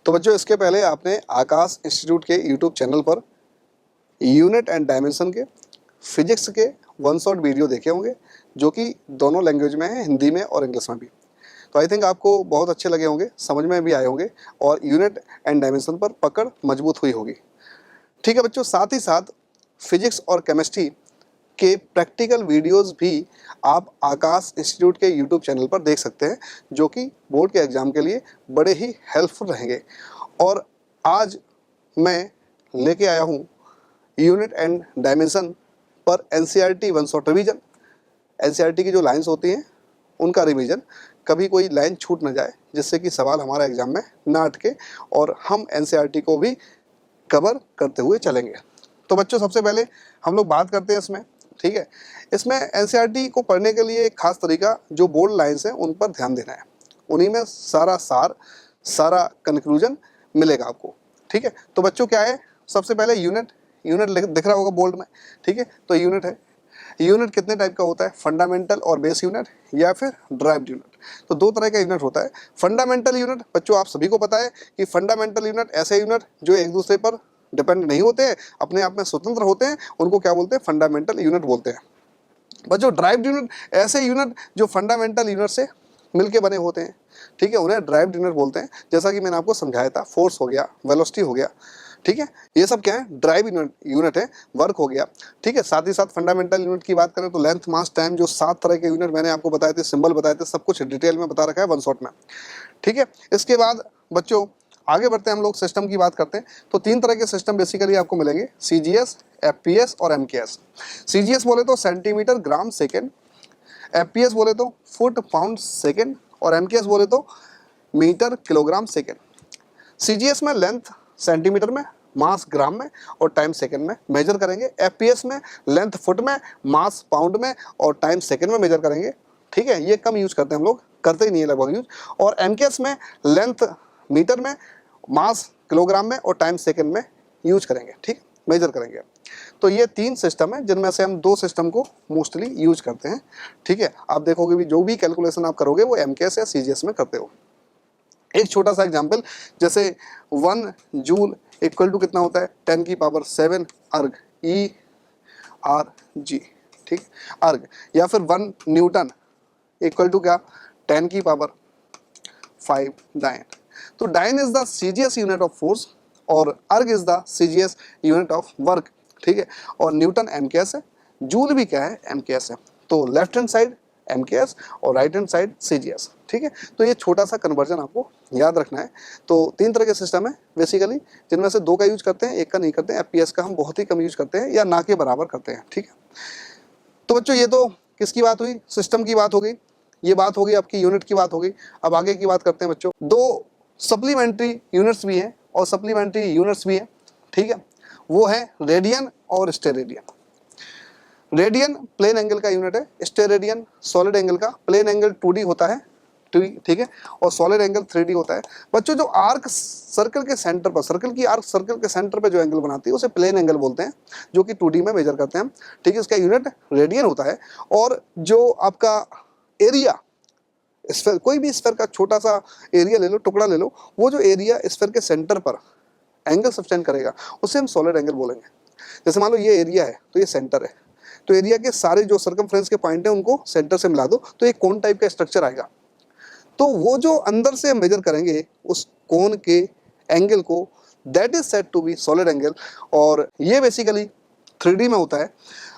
तो बच्चों इसके पहले आपने आकाश इंस्टीट्यूट के YouTube channel per unit and dimension के फिजिक्स के वन शॉट वीडियो देखे होंगे, जो कि दोनों लैंग्वेज में है, हिंदी में और इंग्लिश में भी। तो आई थिंक आपको बहुत अच्छे लगे होंगे, समझ में भी आए होंगे और यूनिट एंड डायमेंशन पर पकड़ मजबूत हुई होगी। ठीक है बच्चों, साथ ही साथ फिजिक्स और केमिस्ट्री के प्रैक्टिकल वीडियोस भी आप आकाश इंस्टीट्यूट के यूट्यूब चैनल पर देख सकते हैं, जो कि बोर्ड के एग्ज़ाम के लिए बड़े ही हेल्पफुल रहेंगे। और आज मैं लेके आया हूँ यूनिट एंड डायमेंशन पर NCERT one shot revision. NCERT की जो लाइंस होती हैं उनका रिवीजन, कभी कोई लाइन छूट न जाए, जिससे कि सवाल हमारा एग्जाम में ना अटके और हम एनसीईआरटी को भी कवर करते हुए चलेंगे। तो बच्चों सबसे पहले हम लोग बात करते हैं इसमें, ठीक है। इसमें एनसीईआरटी को पढ़ने के लिए एक खास तरीका, जो बोर्ड लाइंस हैं उन पर ध्यान देना है, उन्हीं में सारा सार, सारा कंक्लूजन मिलेगा आपको, ठीक है। तो बच्चों क्या है, सबसे पहले यूनिट दिख रहा होगा बोर्ड में, ठीक है। तो यूनिट है, यूनिट कितने टाइप का होता है, फंडामेंटल और बेस यूनिट या फिर ड्राइव्ड यूनिट। तो दो तरह का यूनिट होता है। फंडामेंटल यूनिट बच्चों आप सभी को पता है कि फंडामेंटल यूनिट ऐसे यूनिट जो एक दूसरे पर डिपेंड नहीं होते हैं, अपने आप में स्वतंत्र होते हैं, उनको क्या बोलते हैं, फंडामेंटल यूनिट बोलते हैं। बच्चों ड्राइव्ड यूनिट ऐसे यूनिट जो फंडामेंटल यूनिट से मिलके बने होते हैं, ठीक है, उन्हें ड्राइव्ड यूनिट बोलते हैं। जैसा कि मैंने आपको समझाया था, फोर्स हो गया, वेलोसिटी हो गया, ठीक है, ये सब क्या है, ड्राइव यूनिट है, वर्क हो गया, ठीक है। साथ ही साथ फंडामेंटल यूनिट की बात करें तो लेंथ, मास, टाइम, जो 7 तरह के यूनिट मैंने आपको बताए थे, सिंबल बताए थे, सब कुछ डिटेल में बता रखा है वन शॉट में, ठीक है। इसके बाद बच्चों आगे बढ़ते हैं, हम लोग सिस्टम की बात करते हैं। तो 3 तरह के सिस्टम बेसिकली आपको मिलेंगे, सीजीएस, एफपीएस और एमकेएस। सीजीएस बोले तो सेंटीमीटर ग्राम सेकेंड, एफपीएस बोले तो फुट पाउंड सेकेंड और एमकेएस बोले तो मीटर किलोग्राम सेकेंड। सीजीएस में लेंथ सेंटीमीटर में, मास ग्राम में और टाइम सेकंड में मेजर करेंगे। एफपीएस में लेंथ फुट में, मास पाउंड में और टाइम सेकंड में मेजर करेंगे, ठीक है। ये कम यूज करते हैं हम लोग, करते ही नहीं है लगभग यूज। और एमकेएस में लेंथ मीटर में, मास किलोग्राम में और टाइम सेकंड में यूज करेंगे, ठीक, मेजर करेंगे। तो ये 3 सिस्टम है, जिनमें से हम 2 सिस्टम को मोस्टली यूज करते हैं, ठीक है। आप देखोगे भी, जो भी कैलकुलेशन आप करोगे वो एमकेएस या सीजीएस में करते हो। एक छोटा सा एग्जाम्पल, जैसे 1 जूल इक्वल टू कितना होता है, 10 की पावर 7 अर्ग, ERG, ठीक, अर्ग। या फिर 1 न्यूटन इक्वल टू क्या, 10 की पावर 5 डाइन। तो dyne is the CGS unit of force और erg is the CGS unit of work, ठीक है। और न्यूटन एमकेएस है, जूल भी क्या है, एमकेएस है। तो लेफ्ट हैंड साइड एमकेएस और राइट हैंड साइड सीजीएस, ठीक है। तो ये छोटा सा कन्वर्जन आपको याद रखना है। तो 3 तरह के सिस्टम है बेसिकली, जिनमें से 2 का यूज करते हैं, 1 का नहीं करते हैं। एफपीएस का हम बहुत ही कम यूज करते हैं या ना के बराबर करते हैं, ठीक है। तो बच्चों ये तो किसकी बात हुई, सिस्टम की बात हो गई, ये बात हो गई आपकी यूनिट की बात हो गई। अब आगे की बात करते हैं बच्चों। 2 सप्लीमेंट्री यूनिट्स भी हैं और सप्लीमेंट्री यूनिट्स भी हैं, ठीक है। वो है रेडियन और स्टेरेडियन। रेडियन प्लेन एंगल का यूनिट है, स्टेरेडियन सॉलिड एंगल का। प्लेन एंगल 2D होता है, ठीक है, और सॉलिड एंगल 3D होता है। बच्चों जो आर्क सर्कल के सेंटर पर, सर्कल की आर्क सर्कल के सेंटर पे जो एंगल बनाती है उसे प्लेन एंगल बोलते हैं, जो कि 2D में मेजर करते हैं, ठीक है। इसका यूनिट रेडियन होता है। और जो आपका एरिया, स्फीयर, कोई भी स्फीयर का छोटा सा एरिया ले लो, टुकड़ा ले लो, वो जो एरिया स्फीयर के सेंटर पर एंगल सब्टेंड करेगा उसे हम सॉलिड एंगल बोलेंगे। जैसे मान लो ये एरिया है तो ये सेंटर है, तो एरिया के सारे जो सर्कमफ्रेंस के पॉइंट है उनको सेंटर से मिला दो तो एक कोन टाइप का स्ट्रक्चर आएगा। तो वो जो अंदर से मेजर करेंगे उस कोन के एंगल को, that is said to be solid angle. और ये बेसिकली 3D में होता है।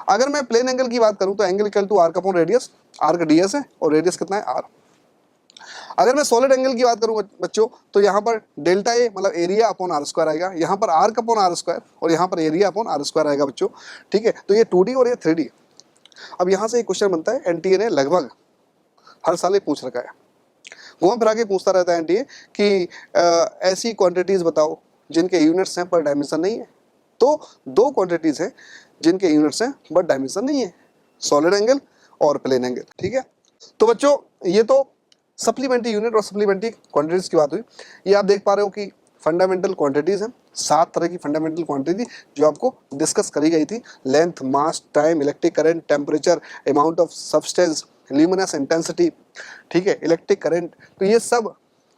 अगर मैं प्लेन एंगल की बात करूं तो angle equal to arc upon radius, arc DS है और रेडियस कितना है, आर। अगर मैं सॉलिड एंगल की बात करूं बच्चों तो यहाँ पर डेल्टा ए मतलब एरिया अपॉन आर स्क्वायर आएगा, यहाँ पर आर्क अपॉन आर स्क्वायर और यहाँ पर एरिया अपॉन आर स्क्वायर आएगा बच्चों, ठीक है। तो ये 2D और ये 3D। अब यहाँ से एक क्वेश्चन बनता है, एनटीए ने लगभग हर साल ये पूछ रखा है, घुमा फिरा के पूछता रहता है एनटीए कि ऐसी क्वांटिटीज बताओ जिनके यूनिट्स हैं पर डायमेंशन नहीं है। तो 2 क्वांटिटीज हैं जिनके यूनिट्स हैं बट डायमेंशन नहीं है, सॉलिड एंगल और प्लेन एंगल, ठीक है। तो बच्चों ये तो सप्लीमेंट्री यूनिट और सप्लीमेंट्री क्वांटिटीज की बात हुई। ये आप देख पा रहे हो कि फंडामेंटल क्वांटिटीज हैं, 7 तरह की फंडामेंटल क्वांटिटी जो आपको डिस्कस करी गई थी, length, mass, time, electric current, temperature, amount of substance, luminous intensity, ठीक है, इलेक्ट्रिक करंट। तो ये सब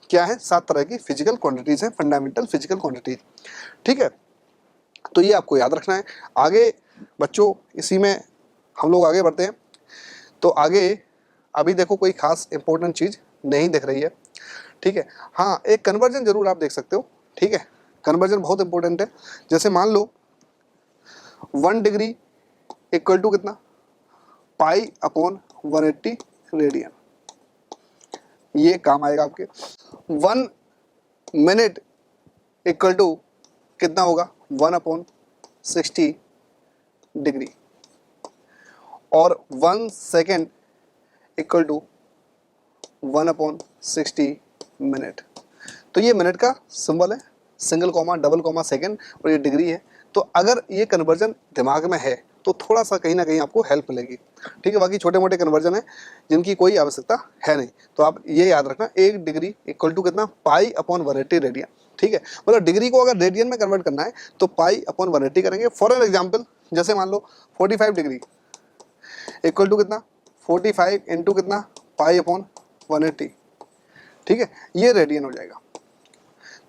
क्या है, 7 तरह की फिजिकल क्वांटिटीज हैं, फंडामेंटल फिजिकल क्वांटिटीज। ठीक है, तो ये आपको याद रखना है। आगे बच्चों इसी में हम लोग आगे बढ़ते हैं। तो आगे अभी देखो कोई खास इंपॉर्टेंट चीज नहीं दिख रही है। ठीक है, हाँ एक कन्वर्जन जरूर आप देख सकते हो। ठीक है, कन्वर्जन बहुत इंपॉर्टेंट है। जैसे मान लो 1 डिग्री इक्वल टू कितना, पाई अपॉन 180 रेडियन, ये काम आएगा आपके। 1 मिनट इक्वल टू कितना होगा, 1 अपॉन 60 डिग्री, और 1 second equal to 1 upon 60 minute. तो ये मिनट का सिंबल है, single comma double comma second, और ये डिग्री है। तो अगर ये कन्वर्जन दिमाग में है तो थोड़ा सा कहीं ना कहीं आपको हेल्प मिलेगी। ठीक है, बाकी छोटे मोटे कन्वर्जन है जिनकी कोई आवश्यकता है नहीं। तो आप ये याद रखना, 1 डिग्री इक्वल टू कितना, पाई अपॉन 180 रेडियन। ठीक है, मतलब डिग्री को अगर रेडियन में कन्वर्ट करना है तो पाई अपॉन 180 करेंगे। फॉर एन एग्जाम्पल, जैसे मान लो 45 डिग्री इक्वल टू कितना, 45 इंटू कितना, पाई अपॉन 180। ठीक है, ये रेडियन हो जाएगा।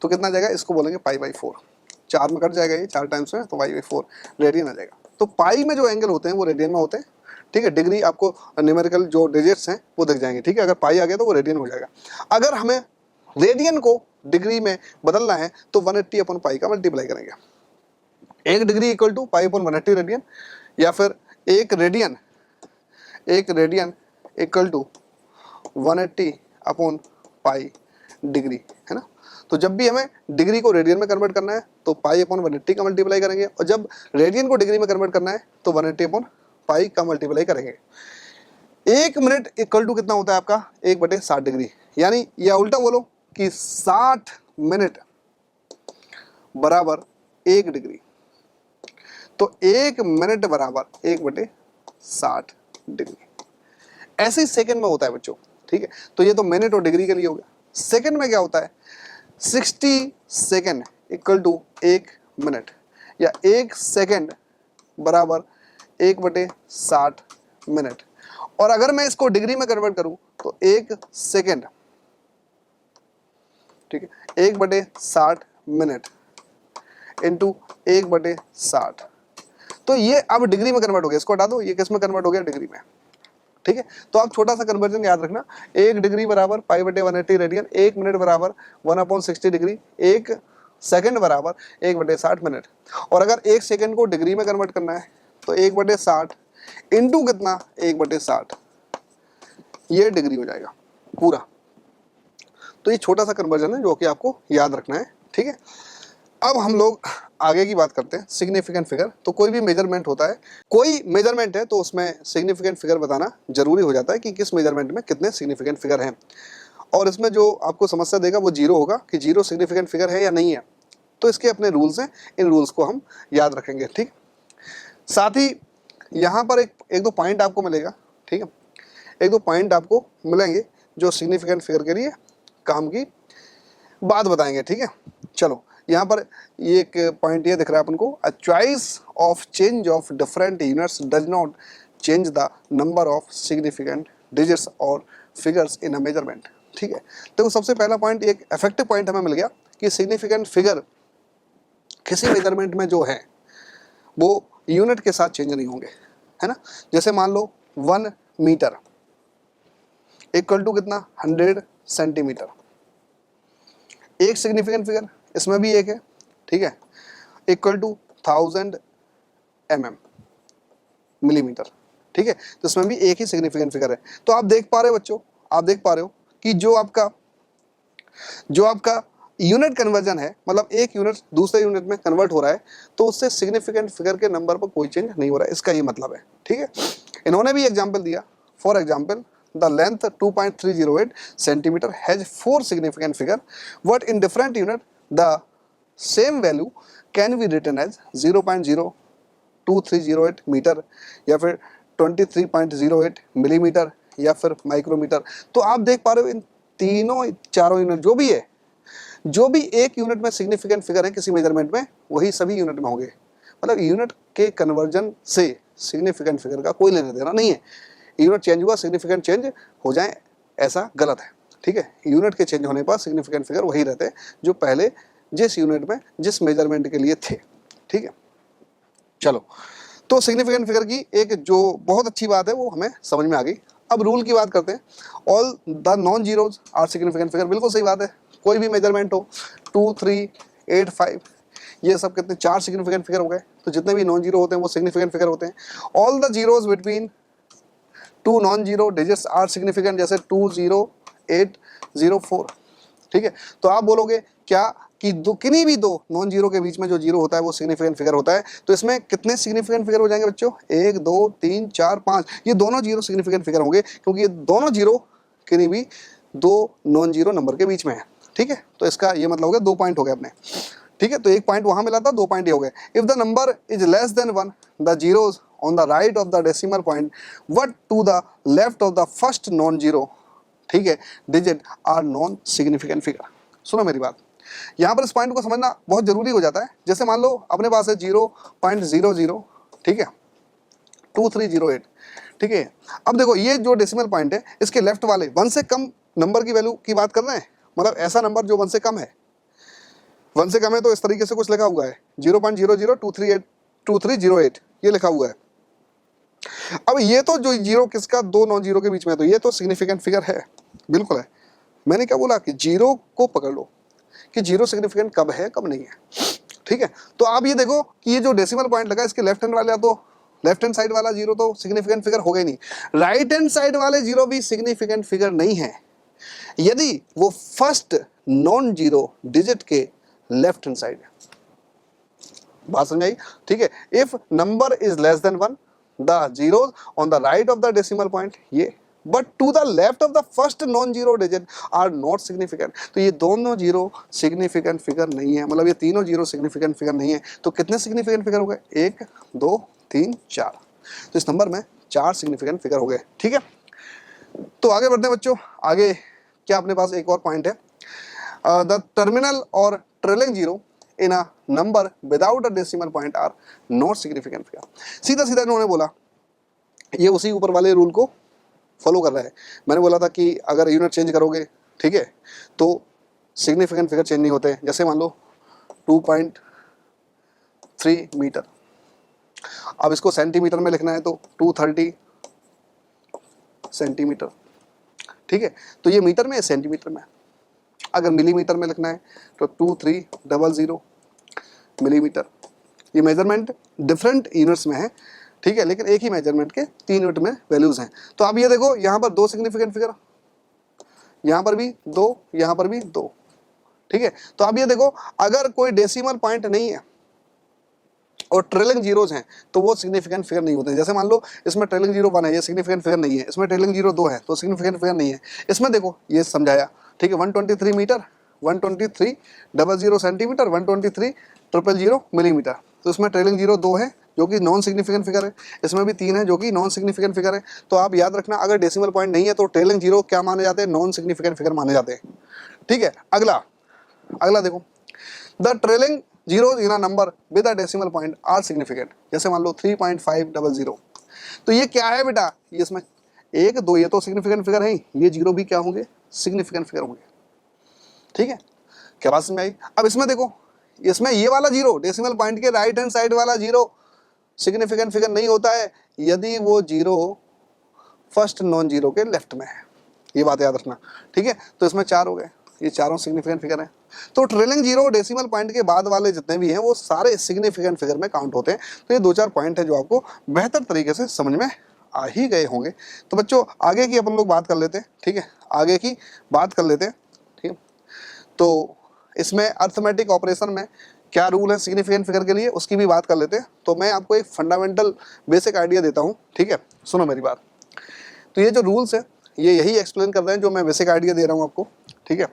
तो कितना जाएगा, इसको बोलेंगे पाई बाई 4। 4 में कट जाएगा, ये 4 टाइम्स में, तो पाई बाई 4 रेडियन आ जाएगा। तो पाई में जो एंगल होते हैं वो रेडियन में होते हैं। ठीक है, डिग्री आपको न्यूमेरिकल जो डिजिट्स हैं वो दिख जाएंगे। ठीक है, अगर पाई आ गया तो वो रेडियन हो जाएगा। अगर हमें रेडियन को डिग्री में बदलना है तो 180 अपॉन पाई का मल्टीप्लाई करेंगे। 1 degree equal to pi upon 180 radian, या फिर 1 radian equal to 180 upon pi degree, है ना। तो जब भी हमें डिग्री को रेडियन में कन्वर्ट करना है तो पाई अपॉन 180 का मल्टीप्लाई करेंगे, और जब रेडियन को डिग्री में कन्वर्ट करना है तो 180 अपॉन पाई का मल्टीप्लाई करेंगे। 1 मिनट इक्वल टू कितना होता है आपका, 1/60 डिग्री, यानी या उल्टा बोलो कि 60 मिनट बराबर 1 डिग्री। तो 1 मिनट बराबर 1/60 डिग्री। ऐसे ही सेकंड में होता है बच्चों। ठीक है, तो ये तो मिनट और डिग्री के लिए हो गया। सेकंड में क्या होता है, 60 सेकंड इक्वल टू 1 मिनट, या 1 सेकंड बराबर 1/60 मिनट। और अगर मैं इसको डिग्री में कन्वर्ट करूं तो 1 सेकंड, ठीक है, 1/60 मिनट इंटू 1/60। तो ये अब डिग्री में कन्वर्ट हो गया। इसको हटा दो, ये किस में कन्वर्ट हो गया, डिग्री में। ठीक है, तो आप छोटा सा कन्वर्जन याद रखना, 1 डिग्री बराबर पाई/180 रेडियन, 1 मिनट बराबर 1/60 डिग्री, 1 सेकंड बराबर 1/60 मिनट। और अगर 1 सेकंड को डिग्री में कन्वर्ट करना है तो 1/60 इंटू कितना, 1/60, ये डिग्री हो जाएगा पूरा। तो ये छोटा सा कन्वर्जन है जो कि आपको याद रखना है। ठीक है, अब हम लोग आगे की बात करते हैं, सिग्निफिकेंट फिगर। तो कोई भी मेजरमेंट होता है, कोई मेजरमेंट है तो उसमें सिग्निफिकेंट फिगर बताना जरूरी हो जाता है कि किस मेजरमेंट में कितने सिग्निफिकेंट फिगर हैं। और इसमें जो आपको समस्या देगा वो 0 होगा कि 0 सिग्निफिकेंट फिगर है या नहीं है। तो इसके अपने रूल्स हैं, इन रूल्स को हम याद रखेंगे। ठीक, साथ ही यहाँ पर एक दो पॉइंट आपको मिलेगा। ठीक है, 1-2 पॉइंट आपको मिलेंगे जो सिग्निफिकेंट फिगर के लिए काम की बात बताएंगे। ठीक है, चलो यहाँ पर ये एक पॉइंट ये दिख रहा है अपन को, a choice of change of different units does not change the number of significant digits और फिगर्स इन अ मेजरमेंट। ठीक है, तो सबसे पहला पॉइंट, एक इफेक्टिव पॉइंट हमें मिल गया कि सिग्निफिकेंट फिगर किसी मेजरमेंट में जो है वो यूनिट के साथ चेंज नहीं होंगे, है ना। जैसे मान लो 1 मीटर इक्वल टू कितना, 100 सेंटीमीटर, एक सिग्निफिकेंट फिगर, इसमें भी एक है। ठीक है, इक्वल टू 1000 mm मिलीमीटर। ठीक है, तो इसमें भी एक ही सिग्निफिकेंट फिगर है। तो आप देख पा रहे हो बच्चों, आप देख पा रहे हो कि जो आपका यूनिट कन्वर्जन है, मतलब एक यूनिट दूसरे यूनिट में कन्वर्ट हो रहा है, तो उससे सिग्निफिकेंट फिगर के नंबर पर कोई चेंज नहीं हो रहा है, इसका ये मतलब है। ठीक है, इन्होंने भी एग्जाम्पल दिया, for example the length 2.308 centimeter has 4 significant figure, but in different unit the same value can be written as 0.02308 metre, या फिर 23.08 मिलीमीटर, या फिर माइक्रोमीटर। तो आप देख पा रहे हो इन तीनों चारों यूनिट जो भी एक यूनिट में सिग्निफिकेंट फिगर है किसी मेजरमेंट में, वही सभी यूनिट में होंगे। मतलब यूनिट के कन्वर्जन से सिग्निफिकेंट फिगर का कोई लेना देना नहीं है। यूनिट चेंज हुआ, सिग्निफिकेंट चेंज हो जाए, ऐसा गलत है। ठीक है, यूनिट के चेंज होने पर सिग्निफिकेंट फिगर वही रहते हैं जो पहले जिस यूनिट में जिस मेजरमेंट के लिए थे। ठीक है, चलो, तो सिग्निफिकेंट फिगर की एक जो बहुत अच्छी बात है वो हमें समझ में आ गई। अब रूल की बात करते हैं। All the non zeros are significant figure, बिल्कुल सही बात है। कोई भी मेजरमेंट हो 2, 3, 8, 5, ये सब कितने 4 सिग्निफिकेंट फिगर हो गए। तो जितने भी नॉन जीरो होते हैं वो सिग्निफिकेंट फिगर होते हैं। All the zeros between 2 non zero digits are significant, जैसे 2, 0, 8, 0, 4। ठीक है, तो आप बोलोगे क्या कि किन्हीं भी दो नॉन जीरो के बीच में जो जीरो होता है वो सिग्निफिकेंट फिगर होता है। तो इसमें कितने सिग्निफिकेंट फिगर हो जाएंगे बच्चों? 1, 2, 3, 4, 5, ये दोनों जीरो सिग्निफिकेंट फिगर होंगे क्योंकि ये दोनों जीरो किन्हीं भी दो नॉन जीरो नंबर के बीच में है। ठीक है, तो इसका ये मतलब हो गया 2 पॉइंट हो गए अपने। ठीक है, तो 1 पॉइंट वहां मिला था, 2 पॉइंट ये हो गए। If the number is less than 1, the zeros on the right of the decimal point but to the left of the first non zero, ठीक है, digit are non significant figure. सुनो मेरी बात, यहाँ पर इस पॉइंट को समझना बहुत जरूरी हो जाता है। जैसे मान लो अपने पास है 0.00, ठीक है, 2308, ठीक है। अब देखो ये जो डेसिमल पॉइंट है इसके लेफ्ट वाले 1 से कम नंबर की वैल्यू की बात कर रहे हैं, मतलब ऐसा नंबर जो 1 से कम है। 1 से कम है तो इस तरीके से कुछ लिखा हुआ है 0.002308 ये लिखा हुआ है। अब ये तो जो जीरो किसका, दो नॉन जीरो के बीच में है, तो ये तो सिग्निफिकेंट फिगर है, बिल्कुल है। मैंने क्या बोला कि जीरो को पकड़ लो कि जीरो सिग्निफिकेंट कब है कब नहीं है। ठीक है, तो आप ये देखो कि ये जो डेसिमल पॉइंट लगा इसके लेफ्ट हैंड वाले, तो लेफ्ट हैंड साइड वाला जीरो तो सिग्निफिकेंट फिगर हो गई नहीं, राइट हैंड साइड वाले जीरो भी सिग्निफिकेंट फिगर नहीं है यदि वो फर्स्ट नॉन जीरो डिजिट के लेफ्ट हैंड साइड है। बात समझाई? ठीक है, if number is less than 1, the zeros on the right of the decimal point ये, but to the left of the first non zero digit are not significant. तो ये दोनों जीरो सिग्निफिकेंट फिगर नहीं है, मतलब ये तीनों जीरो सिग्निफिकेंट फिगर नहीं है। तो कितने सिग्निफिकेंट फिगर हो गए? 1, 2, 3, 4। तो इस नंबर में 4 सिग्निफिकेंट फिगर हो गए। ठीक है, तो आगे बढ़ते हैं बच्चों। आगे क्या अपने पास एक और पॉइंट है, द टर्मिनल और trailing zero in a number without a decimal point are not significant figure. सीधा सीधा इन्होंने बोला, ये उसी ऊपर वाले रूल को फॉलो कर रहा है। मैंने बोला था कि अगर यूनिट चेंज करोगे, ठीक है, तो सिग्निफिकेंट फिगर चेंज नहीं होते। जैसे मान लो 2.3 मीटर, अब इसको सेंटीमीटर में लिखना है तो 230 सेंटीमीटर। ठीक है, तो ये मीटर में है, सेंटीमीटर में। अगर मिलीमीटर में लिखना है तो 2300 मिलीमीटर। ये मेजरमेंट डिफरेंट यूनिट्स में है, ठीक है, लेकिन एक ही मेजरमेंट के 3 यूनिट में वैल्यूज हैं। तो अब ये देखो यहाँ पर 2 सिग्निफिकेंट फिगर, यहाँ पर भी 2, यहाँ पर भी 2। ठीक है, तो अब ये देखो अगर कोई डेसिमल पॉइंट नहीं है और ट्रेलिंग जीरोज हैं तो वो सिग्निफिकेंट फिगर नहीं होते हैं। जैसे मान लो इसमें ट्रेलिंग जीरो 1 है, ये सिग्निफिकेंट फिगर नहीं है। इसमें ट्रेलिंग जीरो 2 है तो सिग्निफिकेंट फिगर नहीं है। इसमें देखो ये समझाया, ठीक है, 123 मीटर, 12300 सेंटीमीटर, 123,000 मिलीमीटर। तो इसमें ट्रेलिंग जीरो 2 है जो कि नॉन सिग्निफिकेंट फिगर है, इसमें भी 3 है जो कि नॉन सिग्निफिकेंट फिगर है। तो आप याद रखना अगर डेसिमल पॉइंट नहीं है तो ट्रेलिंग जीरो क्या माने जाते हैं? नॉन सिग्निफिकेंट फिगर माने जाते हैं। ठीक है, अगला अगला देखो, the trailing zero in a number with a decimal point are significant. जैसे मान लो 3.500, तो ये क्या है बेटा? ये इसमें 1, 2 ये तो सिग्निफिकेंट फिगर है, ये जीरो भी क्या होंगे? सिग्निफिकेंट फिगर होंगे। ठीक है, क्या बात समझ में आई? अब इसमें देखो, इसमें ये वाला जीरो डेसिमल पॉइंट के राइट हैंड साइड वाला जीरो सिग्निफिकेंट फिगर नहीं होता है यदि वो जीरो फर्स्ट नॉन जीरो के लेफ्ट में है। ये बात याद रखना। ठीक है, तो इसमें 4 हो गए, ये चारों सिग्निफिकेंट फिगर हैं। तो ट्रेलिंग जीरो डेसिमल पॉइंट के बाद वाले जितने भी हैं वो सारे सिग्निफिकेंट फिगर में काउंट होते हैं। तो ये 2-4 पॉइंट है जो आपको बेहतर तरीके से समझ में आ ही गए होंगे। तो बच्चों आगे की अपन लोग बात कर लेते हैं। ठीक है, आगे की बात कर लेते हैं। ठीक है, तो इसमें अर्थमेटिक ऑपरेशन में क्या रूल है सिग्निफिकेंट फिगर के लिए उसकी भी बात कर लेते हैं। तो मैं आपको एक फंडामेंटल बेसिक आइडिया देता हूँ। ठीक है, सुनो मेरी बात। तो ये जो रूल्स है ये यही एक्सप्लेन कर रहे हैं जो मैं बेसिक आइडिया दे रहा हूँ आपको। ठीक है,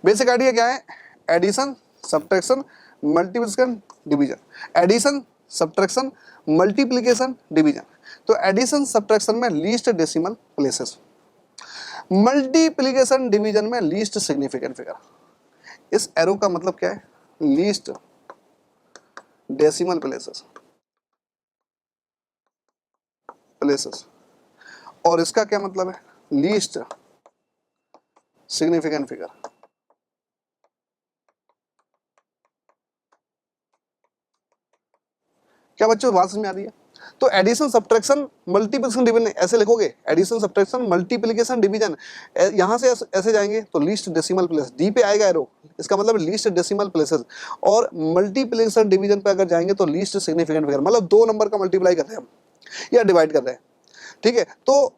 बेसिक आइडिया क्या है? Addition, subtraction, multiplication, division. Addition, subtraction, multiplication, division. तो एडिशन सब्ट्रैक्शन में least decimal places, multiplication division में लीस्ट सिग्निफिकेंट फिगर। इस एरो का मतलब क्या है? लीस्ट डेसिमल प्लेसेस, और इसका क्या मतलब है? Least significant figure. क्या बच्चों बात समझ में आ रही है? तो एडिशन सब्ट्रैक्शन मल्टीप्लिकेशन डिवीजन ऐसे लिखोगे, एडिशन सब्ट्रैक्शन मल्टीप्लिकेशन डिवीजन, यहां से ऐसे जाएंगे तो लीस्ट डेसिमल प्लेस, डी पे आएगा एरो, इसका मतलब लीस्ट डेसिमल प्लेसेस, और मल्टीप्लिकेशन डिवीजन पे अगर जाएंगे तो लीस्ट सिग्निफिकेंट फिगर, मतलब 2 नंबर का मल्टीप्लाई कर रहे हैं हम या डिवाइड कर रहे हैं, ठीक है। तो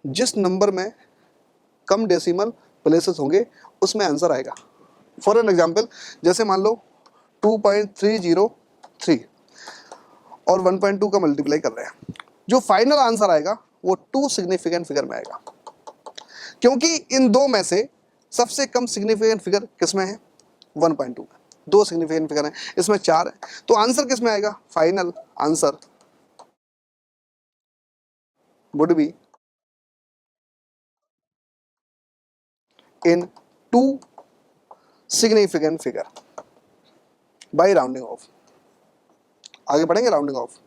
जिस नंबर में कम डेसिमल प्लेसेस होंगे उसमें आंसर आएगा। फॉर एन एग्जाम्पल, जैसे मान लो 2.303 और 1.2 का मल्टीप्लाई कर रहे हैं, जो फाइनल आंसर आएगा वो 2 सिग्निफिकेंट फिगर में आएगा, क्योंकि इन दो में से सबसे कम सिग्निफिकेंट फिगर किसमें है? 1.2 में। 2 सिग्निफिकेंट फिगर है, इसमें 4 है, तो आंसर किसमें आएगा? Final answer would be in 2 significant figure by rounding off. आगे बढ़ेंगे राउंडिंग ऑफ।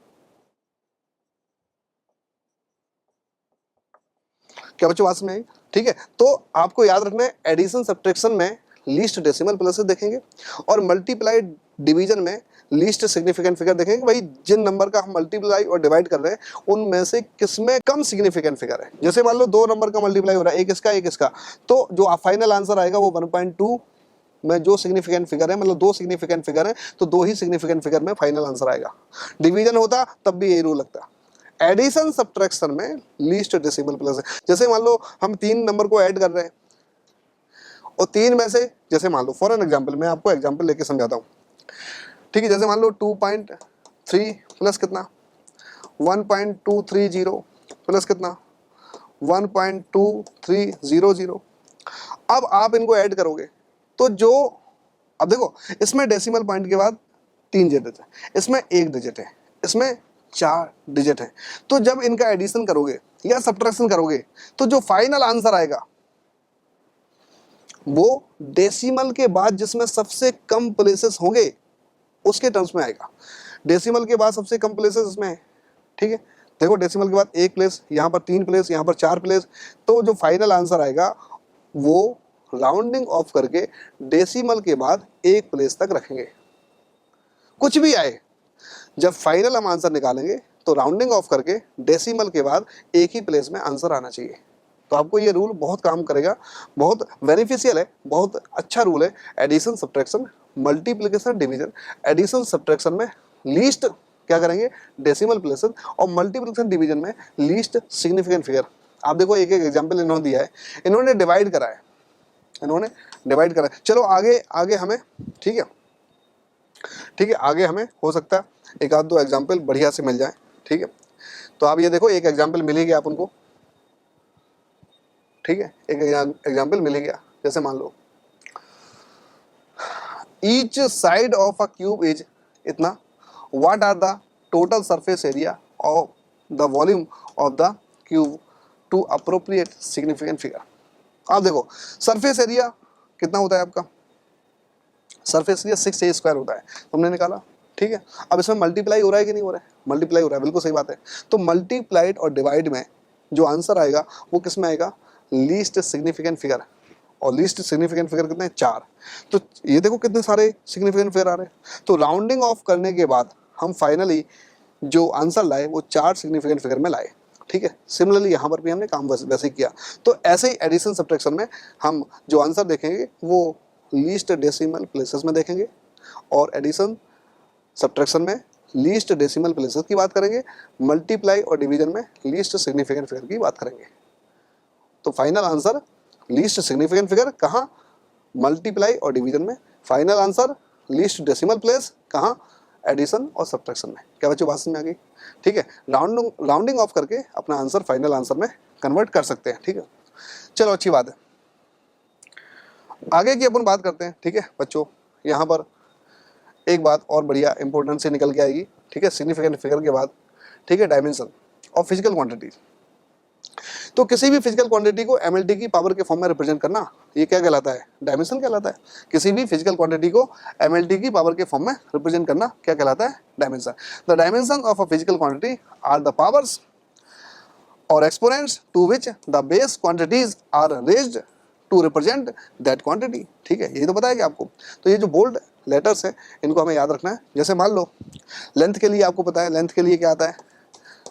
क्या बच्चों बात में आई? ठीक है, तो आपको याद रखना है एडिशन सब्ट्रैक्शन में लीस्ट डेसिमल प्लेसेस देखेंगे और मल्टीप्लाई डिवीजन में लीस्ट सिग्निफिकेंट फिगर देखेंगे। भाई जिन नंबर का हम मल्टीप्लाई और डिवाइड कर रहे हैं उनमें से किसमें कम सिग्निफिकेंट फिगर है। जैसे मान लो 2 नंबर का मल्टीप्लाई हो रहा है, एक इसका, तो जो फाइनल आंसर आएगा वो 1.2 में जो सिग्निफिकेंट फिगर है, मतलब 2 सिग्निफिकेंट फिगर है तो 2 ही सिग्निफिकेंट फिगर में फाइनल आंसर आएगा। डिवीजन होता तब भी यही रूल लगता। एडिशन सब्ट्रैक्शन में लीस्ट डेसिमल प्लेस है। जैसे मान लो हम 3 नंबर को ऐड कर रहे हैं और 3 में से, जैसे मान लो फॉर एन एग्जांपल, मैं आपको एग्जांपल लेके समझाता हूँ, ठीक है। जैसे मान लो 2.3 प्लस कितना 1.230 प्लस कितना 1.2300। अब आप इनको ऐड करोगे तो जो, अब देखो इसमें डेसिमल पॉइंट के बाद 3 डिजिट है, इसमें 1 डिजिट है, इसमें 4 डिजिट है, तो जब इनका एडिशन करोगे या सब्ट्रैक्शन करोगे तो जो फाइनल आंसर आएगा वो डेसिमल के बाद जिसमें सबसे कम प्लेसेस होंगे उसके टर्म्स में आएगा। डेसिमल के बाद सबसे कम प्लेसेस इसमें है, ठीक है। देखो डेसिमल के बाद 1 प्लेस, यहाँ पर 3 प्लेस, यहाँ पर 4 प्लेस, तो जो फाइनल आंसर आएगा वो राउंडिंग ऑफ करके डेसिमल के बाद 1 प्लेस तक रखेंगे। कुछ भी आए, जब फाइनल हम आंसर निकालेंगे तो राउंडिंग ऑफ करके डेसिमल के बाद 1 ही प्लेस में आंसर आना चाहिए। तो आपको ये रूल बहुत काम करेगा, बहुत बेनिफिशियल है, बहुत अच्छा रूल है। Addition subtraction multiplication division, addition subtraction में लीस्ट क्या करेंगे डेसिमल प्लेसेस, और मल्टीप्लिकेशन डिवीजन में लीस्ट सिग्निफिकेंट फिगर। आप देखो एक एक एग्जांपल इन्होंने दिया है, इन्होंने डिवाइड करा है, इन्होंने डिवाइड करा है। चलो आगे आगे हमें, ठीक है ठीक है, आगे हमें हो सकता है एक आध 2 एग्जांपल बढ़िया से मिल जाए, ठीक है। तो आप ये देखो एक एग्जांपल मिल ही गया आप उनको, ठीक है, एक एग्जांपल मिल गया। जैसे मान लो each side of a cube is इतना, what are the total surface area of the volume of the cube to appropriate significant figure. आप देखो सरफेस एरिया कितना होता है आपका, सरफेस एरिया 6a स्क्वायर होता है, तुमने निकाला, ठीक है। अब इसमें मल्टीप्लाई हो रहा है कि नहीं हो रहा है? मल्टीप्लाई हो रहा है, बिल्कुल सही बात है। तो मल्टीप्लाइड और डिवाइड में जो आंसर आएगा वो किस में आएगा? लीस्ट सिग्निफिकेंट फिगर, और लीस्ट सिग्निफिकेंट फिगर कितने? 4। तो ये देखो कितने सारे सिग्निफिकेंट फिगर आ रहे हैं। तो राउंडिंग ऑफ करने के बाद हम फाइनली जो आंसर लाए वो 4 सिग्निफिकेंट फिगर में लाए, ठीक है। सिमिलरली यहाँ पर भी हमने काम वैसे ही किया। तो ऐसे ही एडिशन सब्ट्रैक्शन में हम जो आंसर देखेंगे वो लीस्ट डेसिमल प्लेसेस में देखेंगे, और एडिशन सब्ट्रैक्शन में लीस्ट डेसिमल प्लेसेस की बात करेंगे, मल्टीप्लाई और डिवीजन में लीस्ट सिग्निफिकेंट फिगर की बात करेंगे। तो final answer least significant figure कहाँ? मल्टीप्लाई और डिवीजन में। Final answer least decimal place कहाँ? एडिशन और सब्ट्रैक्शन में। क्या बच्चों बात समझ में आ गई? ठीक है, राउंडिंग ऑफ करके अपना आंसर फाइनल आंसर में कन्वर्ट कर सकते हैं, ठीक है। चलो अच्छी बात है, आगे की अपन बात करते हैं, ठीक है बच्चों। यहाँ पर एक बात और बढ़िया इंपॉर्टेंट से निकल के आएगी, ठीक है, सिग्निफिकेंट फिगर के बाद, ठीक है, डायमेंशन ऑफ फिजिकल क्वांटिटी। तो किसी भी फिजिकल क्वांटिटी को एमएलटी की पावर के फॉर्म में रिप्रेजेंट करना, ये क्या कहलाता है? डायमेंशन कहलाता है। किसी भी फिजिकल क्वांटिटी को एमएलटी की पावर के फॉर्म में रिप्रेजेंट करना क्या कहलाता है? Dimension. The dimension of a physical quantity are the powers और exponents to which the base quantities are raised to represent that quantity. ठीक है, ये तो पता है कि आपको। तो ये जो बोल्ड लेटर्स है इनको हमें याद रखना है। जैसे मान लो लेंथ के लिए आपको पता है, लेंथ के लिए क्या आता है,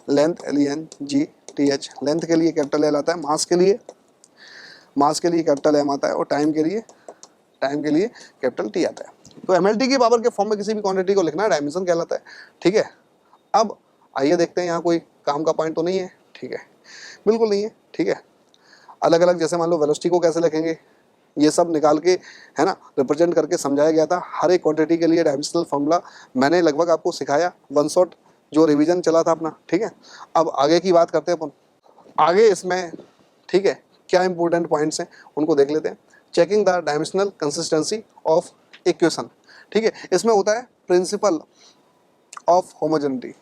लेंथ LENGTH, लेंथ के लिए कैपिटल L आता है, मास के लिए कैपिटल M आता है, और टाइम के लिए कैपिटल T आता है। तो MLT की पावर के फॉर्म में किसी भी क्वांटिटी को लिखना डायमेंशन कहलाता है। ठीक है, अब आइए देखते हैं यहाँ कोई काम का पॉइंट तो नहीं है। ठीक है, बिल्कुल नहीं है। ठीक है, अलग अलग जैसे मान लो वेलोसिटी को कैसे लिखेंगे, ये सब निकाल के है ना रिप्रेजेंट करके समझाया गया था। हर एक क्वांटिटी के लिए डायमेंशनल फॉर्मूला मैंने लगभग आपको सिखाया, वन शॉट जो रिवीजन चला था अपना। ठीक है, अब आगे की बात करते हैं अपन। आगे इसमें ठीक है क्या इंपॉर्टेंट पॉइंट्स हैं उनको देख लेते हैं। Checking the dimensional consistency of equation. ठीक है, इसमें होता है principle of homogeneity.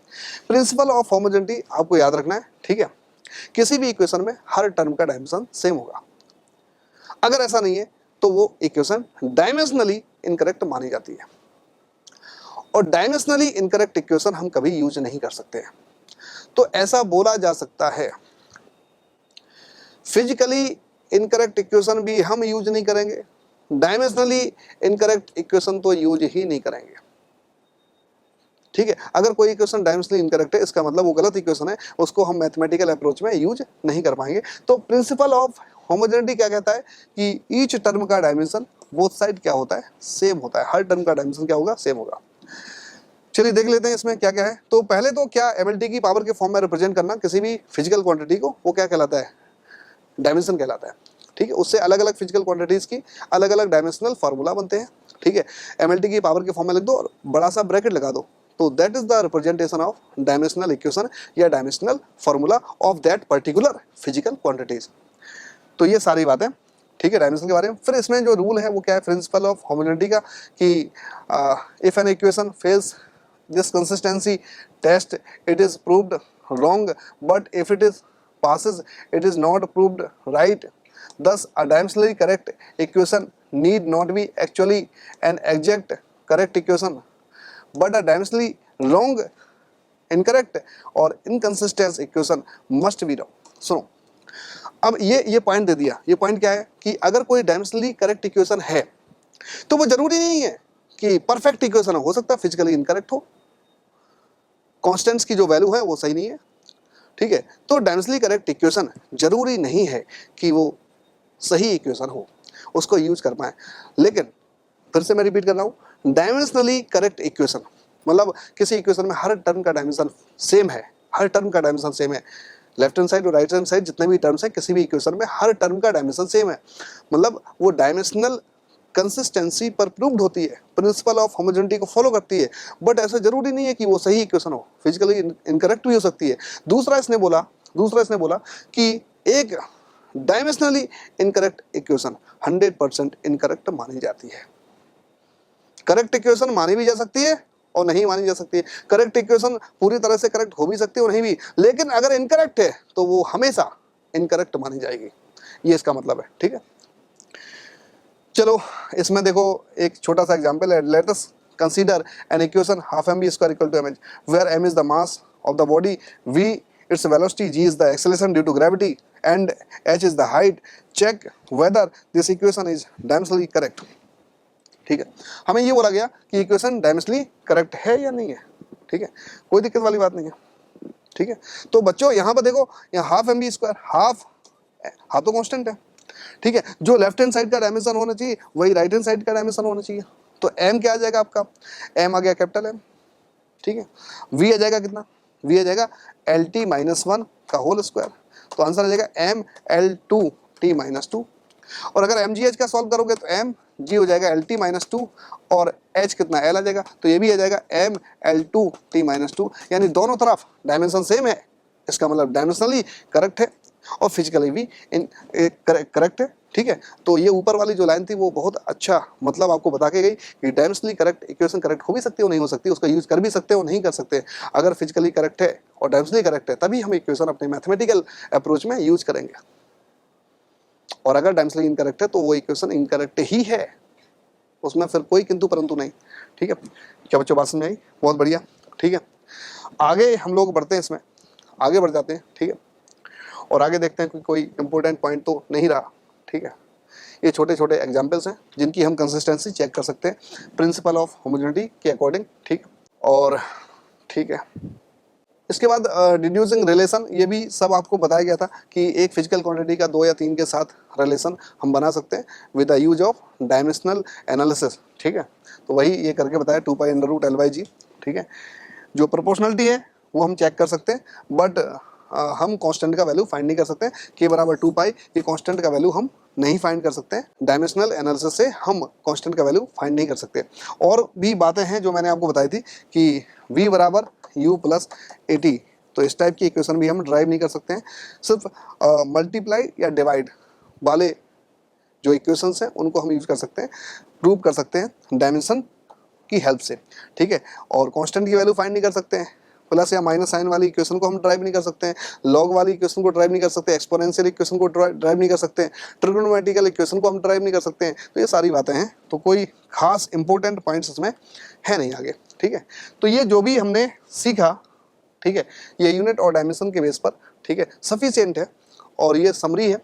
Principle of homogeneity आपको याद रखना है। ठीक है, किसी भी इक्वेशन में हर टर्म का डायमेंशन सेम होगा। अगर ऐसा नहीं है तो वो इक्वेशन डायमेंशनली इनकरेक्ट मानी जाती है, और डायमेंशनली इनकरेक्ट इक्वेशन हम कभी यूज नहीं कर सकते हैं। तो ऐसा बोला जा सकता है फिजिकली इनकरेक्ट इक्वेशन भी हम यूज नहीं करेंगे, डायमेंशनली इनकरेक्ट इक्वेशन तो यूज ही नहीं करेंगे। ठीक है, अगर कोई इक्वेशन डायमेंशनली इनकरेक्ट है इसका मतलब वो गलत इक्वेशन है, उसको हम मैथमेटिकल अप्रोच में यूज नहीं कर पाएंगे। तो प्रिंसिपल ऑफ होमोजेनिटी क्या कहता है कि ईच टर्म का डायमेंशन बोथ साइड क्या होता है, सेम होता है। हर टर्म का डायमेंशन क्या होगा, सेम होगा। चलिए देख लेते हैं इसमें क्या क्या है। तो पहले तो क्या MLT की पावर के फॉर्म में रिप्रेजेंट करना किसी भी फिजिकल क्वांटिटी को, वो क्या कहलाता है, डायमेंशन कहलाता है। ठीक है, उससे अलग अलग फिजिकल क्वांटिटीज की अलग अलग डायमेंशनल फार्मूला बनते हैं। ठीक है, MLT की पावर के फॉर्म में लिख दो और बड़ा सा ब्रैकेट लगा दो, तो that is the representation of dimensional equation या dimensional formula of that particular physical quantities. तो ये सारी बातें ठीक है डायमेंशन के बारे में। फिर इसमें जो रूल है वो क्या है, प्रिंसिपल ऑफ होमोजेनिटी का, कि if an equation fails this consistency test it is proved wrong, but if it is passes it is not proved right. Thus a dimensionally correct equation need not be actually an exact correct equation, but a dimensionally wrong, incorrect or inconsistent equation must be wrong. सुनो, अब ये point दे दिया। ये point क्या है कि अगर कोई डायमेंशनली करेक्ट इक्वेशन है तो वो जरूरी नहीं है कि परफेक्ट इक्वेशन हो सकता है फिजिकली इनकरेक्ट हो, कांस्टेंट्स की जो वैल्यू है वो सही नहीं है। ठीक है, तो डायमेंशनली करेक्ट इक्वेशन जरूरी नहीं है कि वो सही इक्वेशन हो, उसको यूज कर पाए। लेकिन फिर से मैं रिपीट कर रहा हूँ, डायमेंशनली करेक्ट इक्वेशन मतलब किसी इक्वेशन में हर टर्म का डायमेंशन सेम है, हर टर्म का डायमेंशन सेम है। लेफ्ट हैंड साइड और राइट हैंड साइड जितने भी टर्म्स हैं किसी भी इक्वेशन में हर टर्म का डायमेंशन सेम है, मतलब वो डायमेंशनल कंसिस्टेंसी पर प्रूव्ड होती है, प्रिंसिपल ऑफ होमोजेनिटी को फॉलो करती है। बट ऐसा जरूरी नहीं है कि वो सही इक्वेशन हो, फिजिकली इनकरेक्ट भी हो सकती है। दूसरा इसने बोला कि एक डायमेंशनली इनकरेक्ट इक्वेशन 100% इनकरेक्ट मानी जाती है। करेक्ट इक्वेशन मानी भी जा सकती है और नहीं मानी जा सकती है। करेक्ट इक्वेशन पूरी तरह से करेक्ट हो भी सकती है और नहीं भी, लेकिन अगर इनकरेक्ट है तो वो हमेशा इनकरेक्ट मानी जाएगी, ये इसका मतलब है। ठीक है, चलो इसमें देखो एक छोटा सा एग्जांपल है। Let us consider an equation half mv square equal to mh, where m is the mass of the body, v its velocity, g is the acceleration due to gravity and h is the height. Check whether this equation is dimensionally correct. ठीक है, हमें ये बोला गया कि equation dimensionally correct है या नहीं है। ठीक है, कोई दिक्कत वाली बात नहीं है। ठीक है, तो बच्चों यहाँ पर देखो, यहाँ हाफ mv स्क्वायर, हाफ तो कांस्टेंट है। ठीक है, जो लेफ्ट हैंड साइड का डायमेंशन होना चाहिए वही राइट हैंड साइड का डायमेंशन होना चाहिए। तो m क्या आ जाएगा आपका, m आ गया कैपिटल M। ठीक है, v आ जाएगा कितना, v आ जाएगा LT-1 का होल स्क्वायर। तो आंसर आ जाएगा ML2T-2। और अगर MGH का सॉल्व करोगे तो MG हो जाएगा LT-2 और H कितना L आ जाएगा, तो ये भी आ जाएगा ML2T-2। यानी दोनों तरफ डायमेंशन सेम है, इसका मतलब डायमेंशनली करेक्ट है और फिजिकली भी करेक्ट है। ठीक है, तो ये ऊपर वाली जो लाइन थी वो बहुत अच्छा मतलब आपको बता के गई कि डायमेंशनली करेक्ट इक्वेशन करेक्ट हो भी सकती है और नहीं हो सकती, उसका यूज कर भी सकते हो नहीं कर सकते। अगर फिजिकली करेक्ट है और डायमेंशनली करेक्ट है तभी हम इक्वेशन अपने मैथमेटिकल अप्रोच में यूज करेंगे, और अगर डायमेंशनली इनकरेक्ट है तो वो इक्वेशन इनकरेक्ट ही है, उसमें फिर कोई किंतु परंतु नहीं। ठीक है, क्या बच्चों बात समझ आई, बहुत बढ़िया। ठीक है, आगे हम लोग बढ़ते हैं, इसमें आगे बढ़ जाते हैं। ठीक है, और आगे देखते हैं कि कोई इंपॉर्टेंट पॉइंट तो नहीं रहा। ठीक है, ये छोटे छोटे एग्जाम्पल्स हैं जिनकी हम कंसिस्टेंसी चेक कर सकते हैं प्रिंसिपल ऑफ होमोजेनिटी के अकॉर्डिंग, ठीक। और ठीक है, इसके बाद डिड्यूसिंग रिलेशन, ये भी सब आपको बताया गया था कि एक फिजिकल क्वांटिटी का 2 या 3 के साथ रिलेशन हम बना सकते हैं with the use of dimensional analysis, ठीक है। तो वही ये करके बताया 2π/L/G, ठीक है। जो प्रोपोर्शनलिटी है वो हम चेक कर सकते हैं, बट हम कांस्टेंट का वैल्यू फाइंड नहीं कर सकते। k = 2π, ये कांस्टेंट का वैल्यू हम नहीं फाइंड कर सकते हैं। डायमेंशनल एनालिसिस से हम कांस्टेंट का वैल्यू फाइंड नहीं कर सकते। और भी बातें हैं जो मैंने आपको बताई थी कि v = u + at, तो इस टाइप की इक्वेशन भी हम ड्राइव नहीं कर सकते हैं। सिर्फ मल्टीप्लाई या डिवाइड वाले जो इक्वेशंस हैं उनको हम यूज कर सकते हैं, प्रूव कर सकते हैं डायमेंशन की हेल्प से, ठीक है। और कांस्टेंट की वैल्यू फाइंड नहीं कर सकते हैं। प्लस या माइनस साइन वाली इक्वेशन को हम ड्राइव नहीं कर सकते हैं, लॉग वाली इक्वेशन को ड्राइव नहीं कर सकते, एक्सपोनेंशियल इक्वेशन को ड्राइव नहीं कर सकते हैं, ट्रिग्नोमेट्रिकल इक्वेशन को हम ड्राइव नहीं कर सकते हैं। तो ये सारी बातें हैं, तो कोई खास इंपॉर्टेंट पॉइंट्स इसमें है नहीं आगे, ठीक है। तो ये जो भी हमने सीखा, ठीक है, ये यूनिट और डायमेंशन के बेस पर, ठीक है, सफिशिएंट है। और ये समरी है,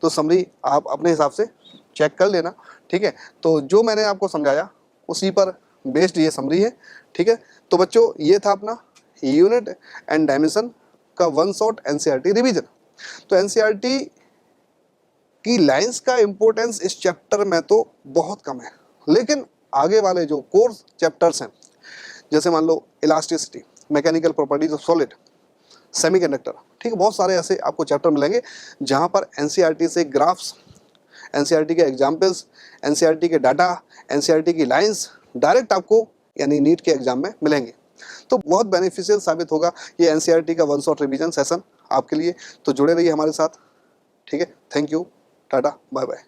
तो समरी आप अपने हिसाब से चेक कर लेना, ठीक है। तो जो मैंने आपको समझाया उसी पर बेस्ड ये समरी है, ठीक है। तो बच्चों, ये था अपना यूनिट एंड डायमेंशन का वन शॉट एनसीईआरटी रिवीजन। तो एनसीईआरटी की लाइंस का इंपॉर्टेंस इस चैप्टर में तो बहुत कम है, लेकिन आगे वाले जो कोर्स चैप्टर्स हैं, जैसे मान लो elasticity, mechanical properties of solid, semiconductor, ठीक है, बहुत सारे ऐसे आपको चैप्टर मिलेंगे जहां पर एनसीईआरटी से ग्राफ्स, एनसीईआरटी के एग्जाम्पल्स, एनसीईआरटी के डाटा, एनसीईआरटी की लाइंस डायरेक्ट आपको यानी नीट के एग्जाम में मिलेंगे। तो बहुत बेनिफिशियल साबित होगा ये एनसीईआरटी का वन शॉट रिवीजन सेशन आपके लिए। तो जुड़े रहिए हमारे साथ, ठीक है। Thank you, tata, bye bye.